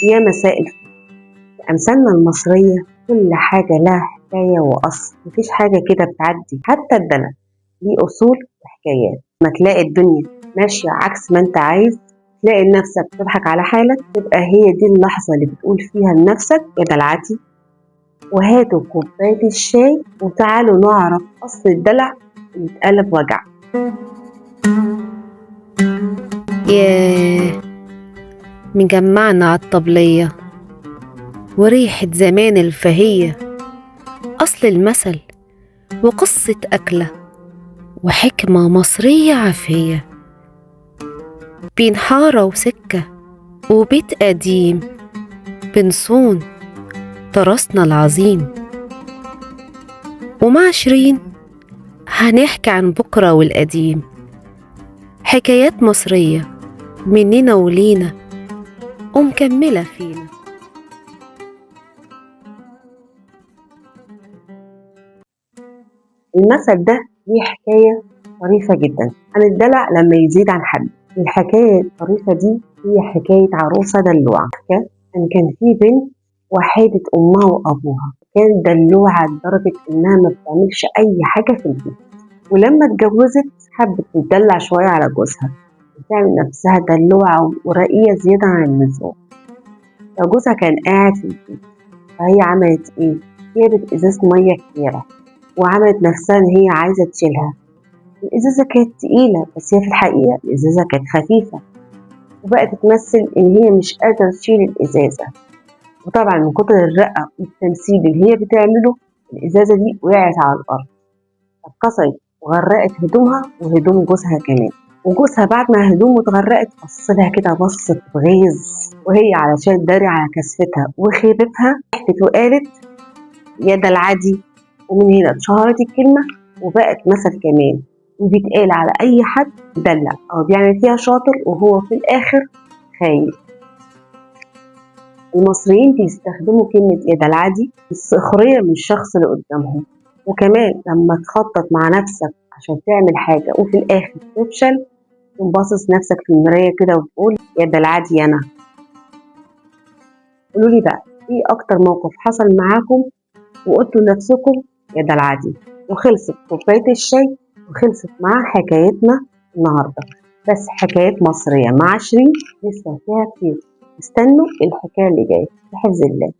يا مساء الفل. في أمثالنا المصرية كل حاجة لها حكاية وأصل، مفيش حاجة كده بتعدي، حتى الدلع ليه أصول وحكايات. ما تلاقي الدنيا ماشية عكس ما أنت عايز، تلاقي نفسك بتضحك على حالك، تبقى هي دي اللحظة اللي بتقول فيها لنفسك يا دلعتي، وهاتوا كوباية الشاي وتعالوا نعرف أصل الدلع اللي اتقلب وجع. ياه، مجمعنا عالطبلية وريحة زمان الفهية، أصل المثل وقصة أكلة وحكمة مصرية عافية، بين حارة وسكة وبيت قديم بنصون تراثنا العظيم. ومع شيرين هنحكي عن بكرة والقديم، حكايات مصرية مننا ولينا ومكملة فينا. المثل ده ليه حكاية طريفة جدا عن الدلع لما يزيد عن حد. الحكاية الطريفة دي هي حكاية عروسة دلوعة. كان في بنت وحيدة أمها وأبوها، كانت دلوعة لدرجة إنها ما بتعملش أي حاجة في البيت، ولما اتجوزت حبت تدلع شوية على جوزها وتعمل نفسها دلوعة ورقية زيادة عن اللزوم. فجوزها كان قاعد في البيت، فهي عملت إيه؟ جابت إزازة مية كبيرة وعملت نفسها إن هي عايزة تشيلها. الإزازة كانت تقيلة بس هي في الحقيقة الإزازة كانت خفيفة، وبقت تمثل إن هي مش قادرة تشيل الإزازة. وطبعا من كتر الرقة والتمثيل اللي هي بتعمله الإزازة دي وقعت على الأرض، اتكسرت وغرقت هدومها وهدوم جوزها كمان. وجوزها بعد ما هدومه اتغرقت بصلها كده بصت بغيظ، وهي علشان تداري على كسفتها وخيبتها ضحكت وقالت يا ده العادي. ومن هنا اتشهرت الكلمة وبقت مثل كمان، وبيتقال على أي حد دلع أو بيعمل فيها شاطر وهو في الآخر خايب. المصريين بيستخدموا كلمة يا دلع دي السخرية من الشخص اللي قدامهم، وكمان لما تخطط مع نفسك عشان تعمل حاجة وفي الآخر تفشل تنبصص نفسك في المراية كده وتقول يا دلع دي أنا. قولولي بقى إيه أكتر موقف حصل معاكم وقلتوا لنفسكم يا دلع دي وخلصت كوباية الشاي وخلصت مع حكايتنا النهاردة؟ بس حكايات مصرية مع شيرين لسه فيها كتير، استنوا الحكاية اللي جاية بحفظ الله.